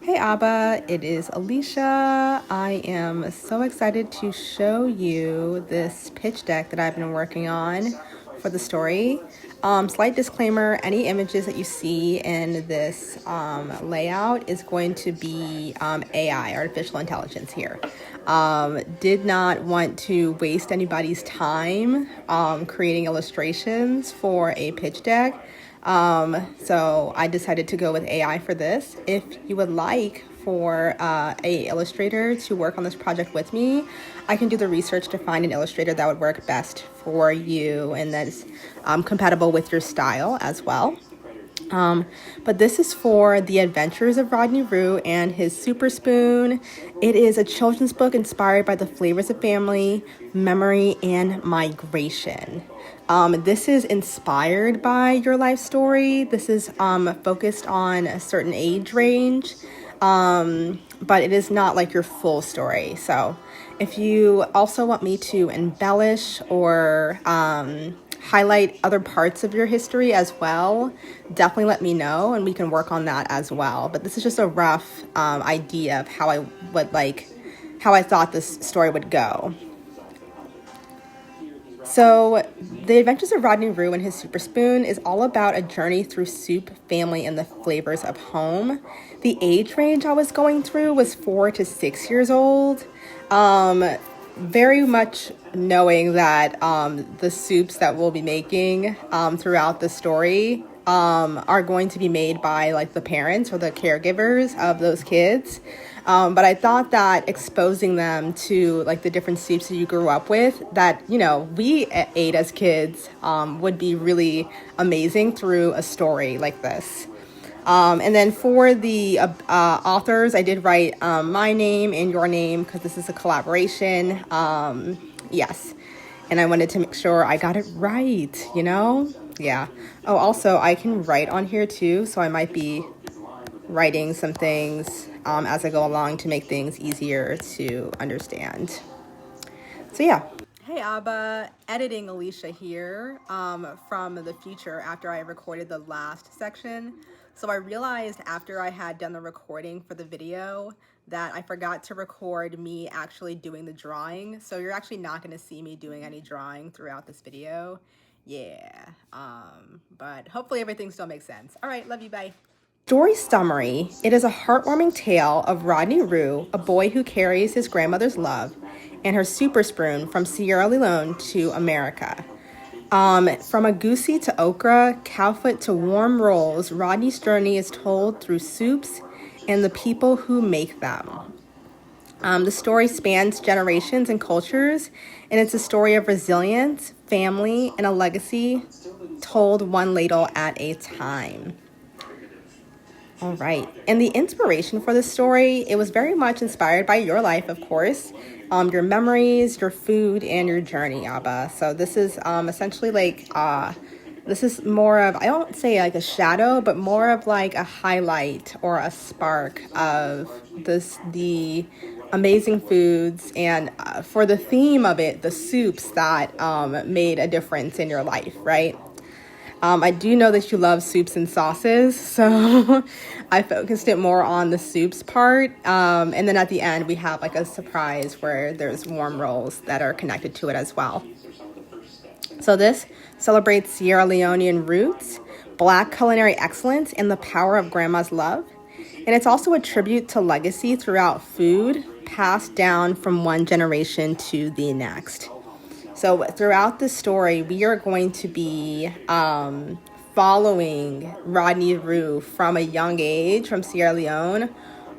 Hey Abba, it is Alicia. I am so excited to show you this pitch deck that I've been working on for the story. Slight disclaimer, any images that you see in this layout is going to be AI, artificial intelligence here. Did not want to waste anybody's time creating illustrations for a pitch deck. So I decided to go with AI for this. If you would like for a illustrator to work on this project with me, I can do the research to find an illustrator that would work best for you and that's compatible with your style as well. But this is for The Adventures of Rodney Rue and His Super Spoon. It is a children's book inspired by the flavors of family, memory, and migration. This is inspired by your life story. This is focused on a certain age range, but it is not like your full story. So if you also want me to embellish or highlight other parts of your history as well, definitely let me know and we can work on that as well. But this is just a rough idea of how I thought this story would go. So, The Adventures of Rodney Rue and His Super Spoon is all about a journey through soup, family, and the flavors of home. The age range I was going through was 4 to 6 years old. Very much knowing that the soups that we'll be making throughout the story are going to be made by like the parents or the caregivers of those kids. But I thought that exposing them to like the different soups that you grew up with that, you know, we ate as kids would be really amazing through a story like this. And then for the authors, I did write my name and your name because this is a collaboration. Yes. And I wanted to make sure I got it right, you know? Yeah. Oh, also, I can write on here too, so I might be writing some things as I go along to make things easier to understand. So yeah. Hey Abba, editing Alicia here from the future after I recorded the last section. So I realized after I had done the recording for the video that I forgot to record me actually doing the drawing. So you're actually not going to see me doing any drawing throughout this video. Yeah, but hopefully everything still makes sense. All right, love you, bye. Story summary. It is a heartwarming tale of Rodney Rue, a boy who carries his grandmother's love and her super spoon from Sierra Leone to America. From a goosey to okra, cowfoot to warm rolls, Rodney's journey is told through soups and the people who make them. The story spans generations and cultures, and it's a story of resilience, family, and a legacy told one ladle at a time. All right. And the inspiration for this story, it was very much inspired by your life, of course, your memories, your food, and your journey, Abba. So this is essentially like, this is more of, I don't say like a shadow, but more of like a highlight or a spark of the amazing foods and for the theme of it, the soups that made a difference in your life, right? I do know that you love soups and sauces, so I focused it more on the soups part. And then at the end, we have like a surprise where there's warm rolls that are connected to it as well. So this celebrates Sierra Leonean roots, Black culinary excellence, and the power of grandma's love. And it's also a tribute to legacy throughout food, passed down from one generation to the next. So throughout the story, we are going to be following Rodney Rue from a young age, from Sierra Leone,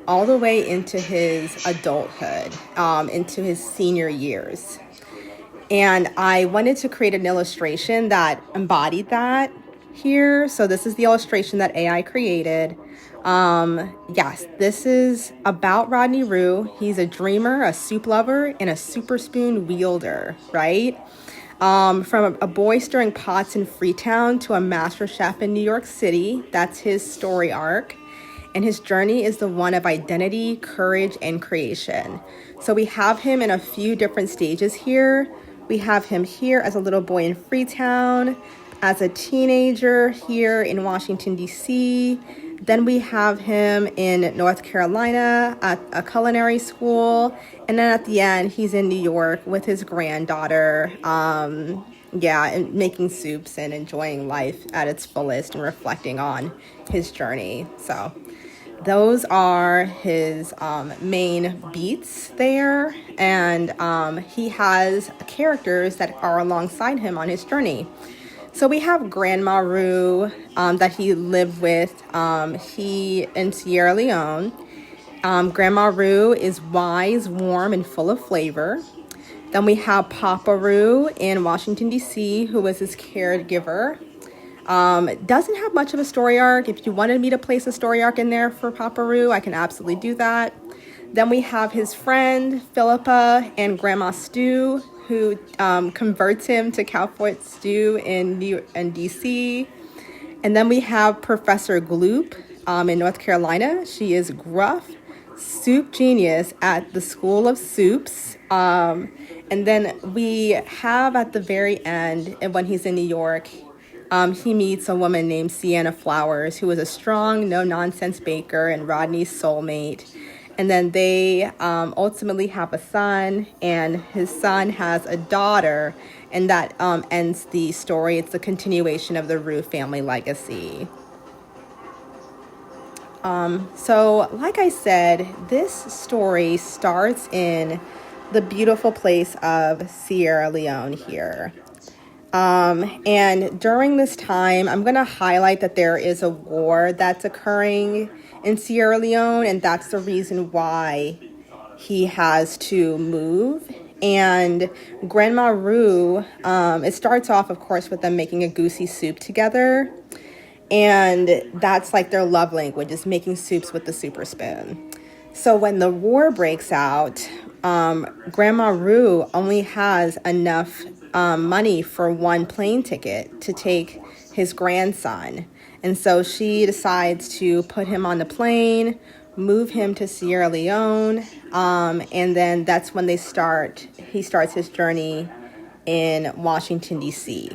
all the way into his adulthood, into his senior years. And I wanted to create an illustration that embodied that here. So this is the illustration that AI created. Yes, this is about Rodney Rue. He's a dreamer, a soup lover, and a super spoon wielder, right? From a boy stirring pots in Freetown to a master chef in New York City. That's his story arc. And his journey is the one of identity, courage, and creation. So we have him in a few different stages here. We have him here as a little boy in Freetown, as a teenager here in Washington, D.C., Then we have him in North Carolina at a culinary school. And then at the end, he's in New York with his granddaughter. And making soups and enjoying life at its fullest and reflecting on his journey. So those are his main beats there. And he has characters that are alongside him on his journey. So we have Grandma Rue that he lived with in Sierra Leone. Grandma Rue is wise, warm, and full of flavor. Then we have Papa Rue in Washington, D.C., who was his caregiver. Doesn't have much of a story arc. If you wanted me to place a story arc in there for Papa Rue, I can absolutely do that. Then we have his friend, Philippa, and Grandma Stu, who converts him to cowfoot stew in D.C. And then we have Professor Gloop in North Carolina. She is gruff, soup genius at the School of Soups. And then we have at the very end, and when he's in New York, he meets a woman named Sienna Flowers, who is a strong, no-nonsense baker and Rodney's soulmate. And then they ultimately have a son, and his son has a daughter, and that ends the story. It's a continuation of the Rue family legacy. So, like I said, this story starts in the beautiful place of Sierra Leone here. And during this time, I'm going to highlight that there is a war that's occurring in Sierra Leone, and that's the reason why he has to move. And Grandma Rue, it starts off, of course, with them making a goosey soup together. And that's like their love language, is making soups with the super spoon. So when the war breaks out, Grandma Rue only has enough money for one plane ticket to take his grandson. And so she decides to put him on the plane, move him to Sierra Leone, and then that's when he starts his journey in Washington, D.C.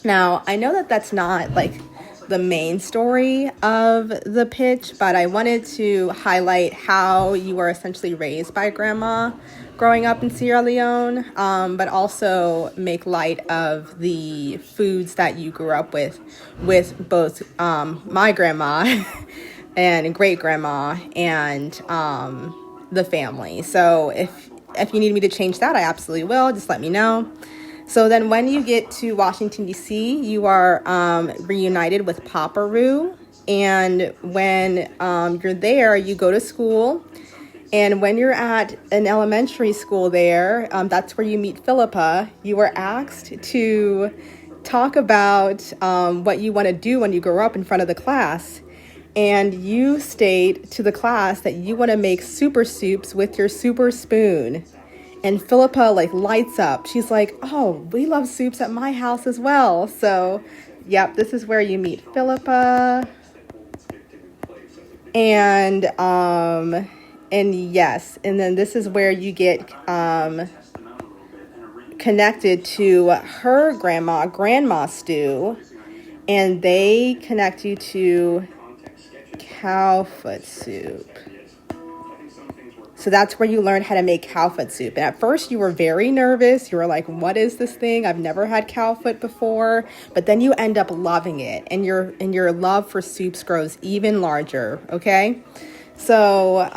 Now, I know that that's not like the main story of the pitch, but I wanted to highlight how you were essentially raised by grandma growing up in Sierra Leone, but also make light of the foods that you grew up with both my grandma and great grandma and the family. So if you need me to change that, I absolutely will. Just let me know. So then when you get to Washington, D.C., you are reunited with Papa Rue. And when you're there, you go to school. And when you're at an elementary school there, that's where you meet Philippa. You were asked to talk about what you want to do when you grow up in front of the class. And you state to the class that you want to make super soups with your super spoon. And Philippa lights up. She's like, oh, we love soups at my house as well. So, yep, this is where you meet Philippa. And yes, and then this is where you get connected to her Grandma Stu. And they connect you to cowfoot soup. So that's where you learn how to make cowfoot soup. And at first you were very nervous. You were like, what is this thing? I've never had cowfoot before. But then you end up loving it. And your love for soups grows even larger. Okay? So,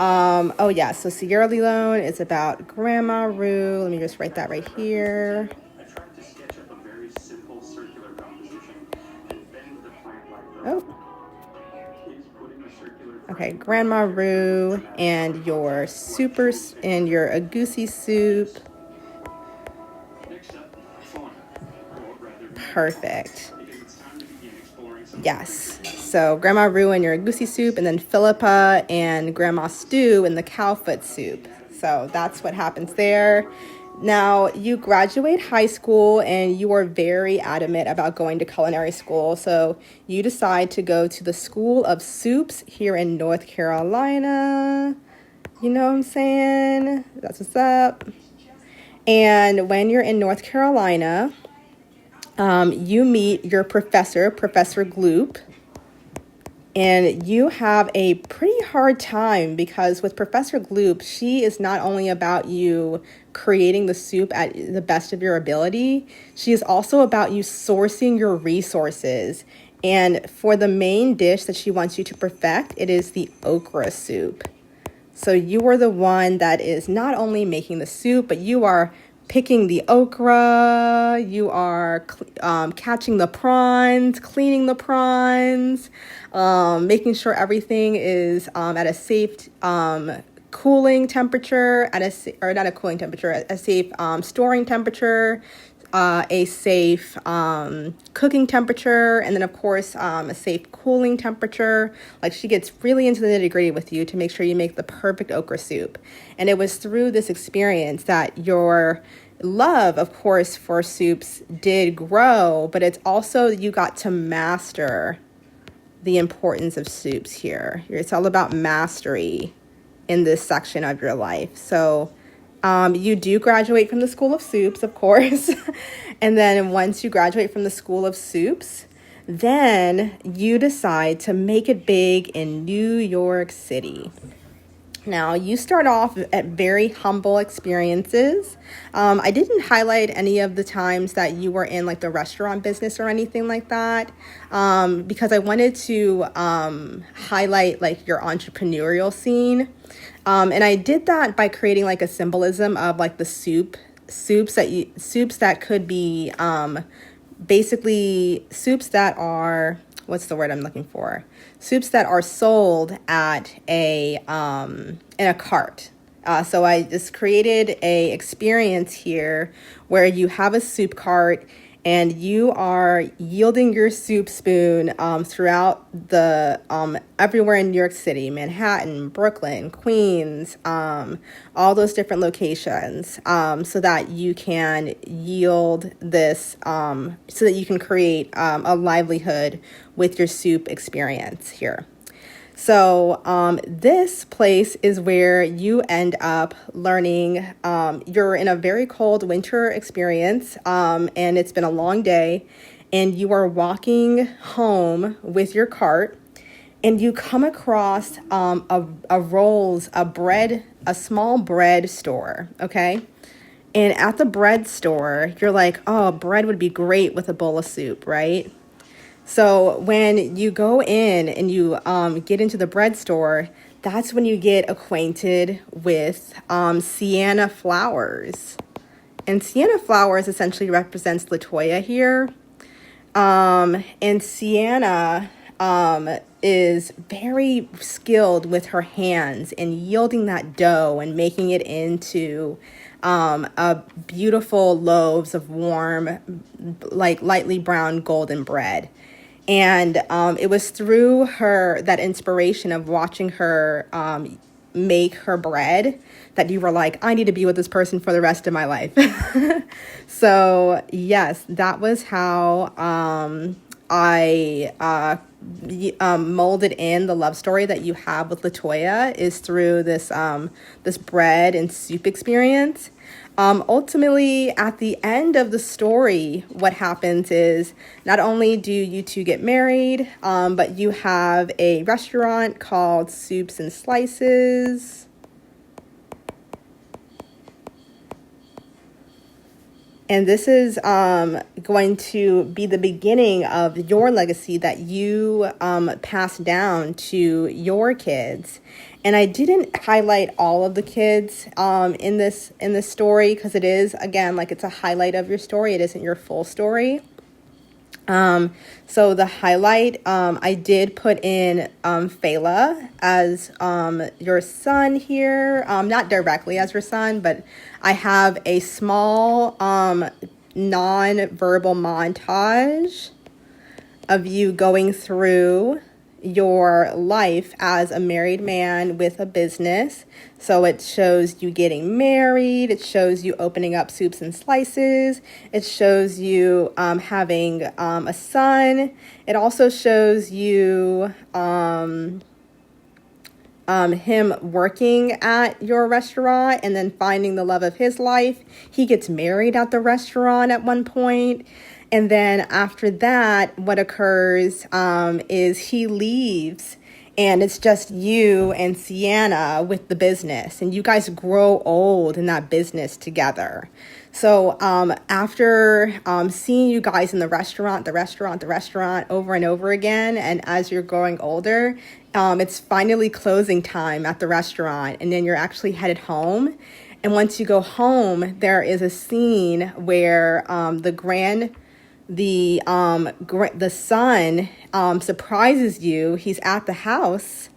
so Sierra Leone is about Grandma Rue. Let me just write that right here. Oh. Okay, Grandma Rue and your goosey soup. Perfect. Yes. So Grandma Rue and your goosey soup, and then Philippa and Grandma Stu in the cowfoot soup. So that's what happens there. Now, you graduate high school and you are very adamant about going to culinary school. So you decide to go to the School of Soups here in North Carolina. You know what I'm saying? That's what's up. And when you're in North Carolina, you meet your professor, Professor Gloop. And you have a pretty hard time because with Professor Gloop, she is not only about you creating the soup at the best of your ability, she is also about you sourcing your resources. And for the main dish that she wants you to perfect, it is the okra soup. So you are the one that is not only making the soup, but you are picking the okra, you are catching the prawns, cleaning the prawns, making sure everything is at a safe cooling temperature, or not a cooling temperature, a safe storing temperature, a safe cooking temperature, and then of course a safe cooling temperature. Like, she gets really into the nitty-gritty with you to make sure you make the perfect okra soup. And it was through this experience that your love, of course, for soups did grow, but it's also you got to master the importance of soups here. It's all about mastery in this section of your life. So you do graduate from the School of Soups, of course. And then once you graduate from the School of Soups, then you decide to make it big in New York City. Now, you start off at very humble experiences. I didn't highlight any of the times that you were in like the restaurant business or anything like that, because I wanted to highlight like your entrepreneurial scene. And I did that by creating like a symbolism of like the soups that could be basically soups that are, what's the word I'm looking for? Soups that are sold at in a cart. So I just created a experience here where you have a soup cart and you are yielding your soup spoon throughout the everywhere in New York City, Manhattan, Brooklyn, Queens, all those different locations, so that you can yield this, so that you can create a livelihood with your soup experience here. So this place is where you end up learning. You're in a very cold winter experience, and it's been a long day, and you are walking home with your cart, and you come across a small bread store, okay? And at the bread store, you're like, oh, bread would be great with a bowl of soup, right? So when you go in and you get into the bread store, that's when you get acquainted with Sienna Flowers. And Sienna Flowers essentially represents LaToya here. And Sienna is very skilled with her hands in yielding that dough and making it into a beautiful loaves of warm, like lightly brown golden bread. And it was through that inspiration of watching her make her bread that you were like, I need to be with this person for the rest of my life. So yes, that was how I molded in the love story that you have with LaToya, is through this bread and soup experience. Ultimately, at the end of the story, what happens is not only do you two get married, but you have a restaurant called Soups and Slices. And this is going to be the beginning of your legacy that you pass down to your kids. And I didn't highlight all of the kids in this story because it is, again, like it's a highlight of your story. It isn't your full story. So the highlight, I did put in Fela as your son here, not directly as your son, but I have a small non-verbal montage of you going through your life as a married man with a business. So it shows you getting married. It shows you opening up Soups and Slices. It shows you having a son. It also shows you him working at your restaurant and then finding the love of his life. He gets married at the restaurant at one point. And then after that, what occurs is he leaves, and it's just you and Sienna with the business, and you guys grow old in that business together. So after seeing you guys in the restaurant over and over again, and as you're growing older, it's finally closing time at the restaurant, and then you're actually headed home. And once you go home, there is a scene where the son surprises you. He's at the house,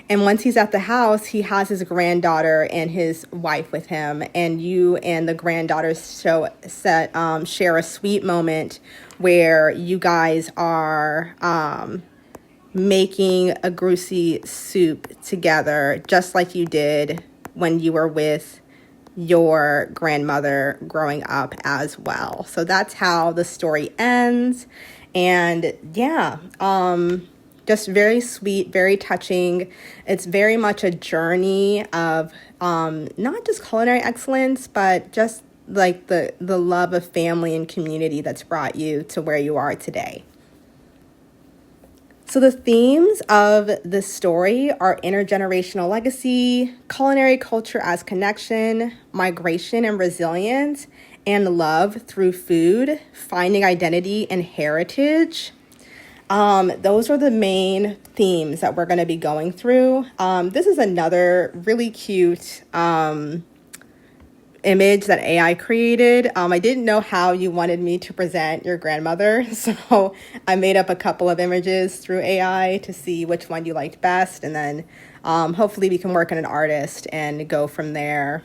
and once he's at the house, he has his granddaughter and his wife with him, and you and the granddaughter share a sweet moment where you guys are making a goosey soup together, just like you did when you were with your grandmother growing up as well. So that's how the story ends. And yeah, just very sweet, very touching. It's very much a journey of not just culinary excellence, but just like the love of family and community that's brought you to where you are today. So the themes of this story are intergenerational legacy, culinary culture as connection, migration and resilience, and love through food, finding identity and heritage. Those are the main themes that we're going to be going through. This is another really cute image that AI created. I didn't know how you wanted me to present your grandmother, so I made up a couple of images through AI to see which one you liked best, and then hopefully we can work on an artist and go from there.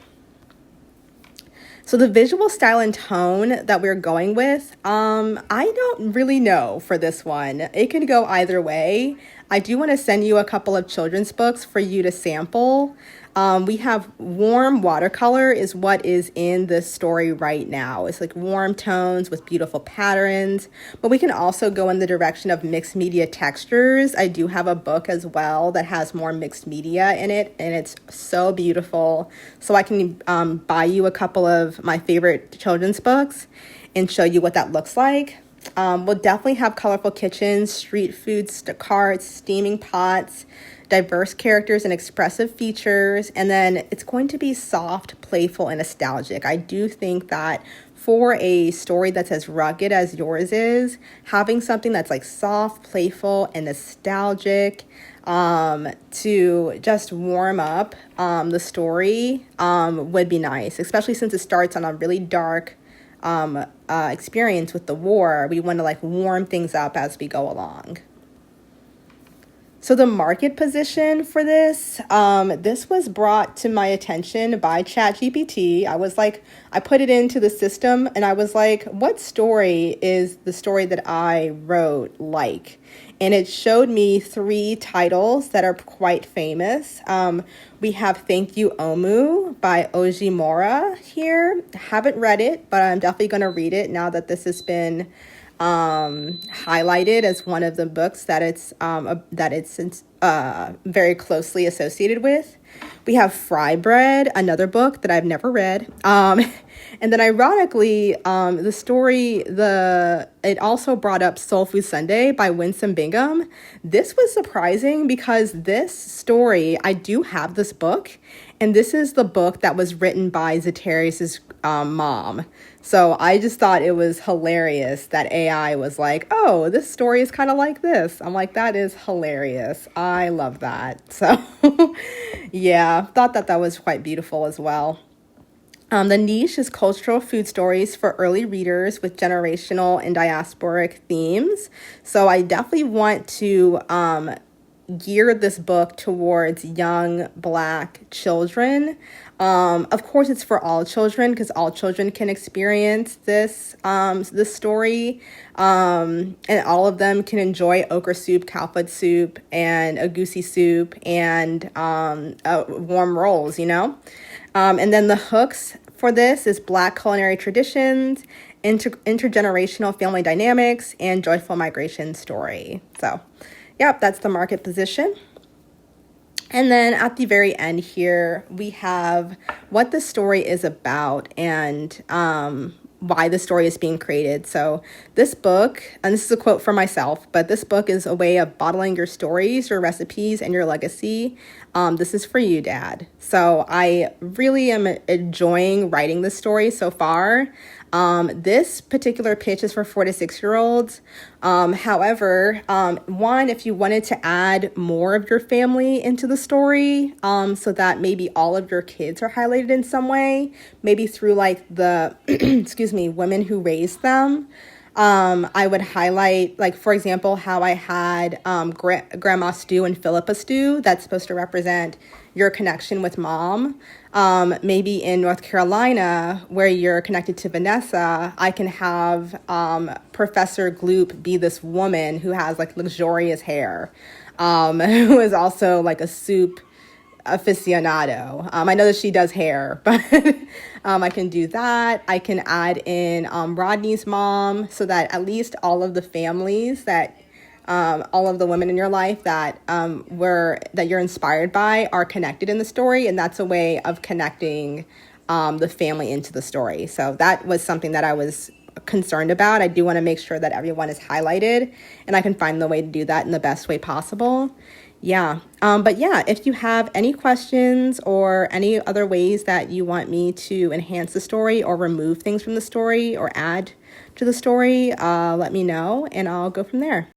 So the visual style and tone that we're going with, I don't really know for this one. It could go either way. I do want to send you a couple of children's books for you to sample. We have warm watercolor is what is in the story right now. It's like warm tones with beautiful patterns, but we can also go in the direction of mixed media textures. I do have a book as well that has more mixed media in it, and it's so beautiful. So I can buy you a couple of my favorite children's books and show you what that looks like. We'll definitely have colorful kitchens, street food carts, steaming pots, diverse characters and expressive features, and then it's going to be soft, playful, and nostalgic. I do think that for a story that's as rugged as yours is, having something that's like soft, playful, and nostalgic to just warm up the story would be nice, especially since it starts on a really dark experience with the war. We want to like warm things up as we go along. So the market position for this was brought to my attention by ChatGPT. I put it into the system and I was like, what story is the story that I wrote like? And it showed me 3 titles that are quite famous. We have Thank You Omu by Oji Mora here. Haven't read it, but I'm definitely going to read it now that this has been highlighted as one of the books that it's very closely associated with. We have Fry Bread, another book that I've never read. And then ironically, it also brought up Soul Food Sunday by Winsome Bingham. This was surprising because this story, I do have this book, and this is the book that was written by Zatarius's mom. So I just thought it was hilarious that AI was like, oh, this story is kind of like this. I'm like, that is hilarious. I love that. So yeah, thought that was quite beautiful as well. The niche is cultural food stories for early readers with generational and diasporic themes. So I definitely want to gear this book towards young Black children. Of course, it's for all children because all children can experience this story, and all of them can enjoy okra soup, cowfoot soup, and a goosey soup, and warm rolls, and then the hooks for this is Black culinary traditions, intergenerational family dynamics, and joyful migration story. So, yep, that's the market position. And then at the very end here, we have what the story is about and why the story is being created. So this book, and this is a quote from myself, but this book is a way of bottling your stories, your recipes, and your legacy. This is for you, Dad. So I really am enjoying writing this story so far. This particular pitch is for 4 to 6 year olds. However, one, if you wanted to add more of your family into the story, so that maybe all of your kids are highlighted in some way, maybe through like the, excuse me, women who raised them. I would highlight, like, for example, how I had Grandma Stew and Philippa Stew. That's supposed to represent your connection with mom. Maybe in North Carolina, where you're connected to Vanessa, I can have Professor Gloop be this woman who has like luxurious hair, who is also like a soup aficionado. I know that she does hair, but I can do that. I can add in Rodney's mom, so that at least all of the families that all of the women in your life that that you're inspired by are connected in the story, and that's a way of connecting the family into the story. So that was something that I was concerned about. I do want to make sure that everyone is highlighted, and I can find the way to do that in the best way possible. Yeah. But yeah, if you have any questions or any other ways that you want me to enhance the story or remove things from the story or add to the story, let me know and I'll go from there.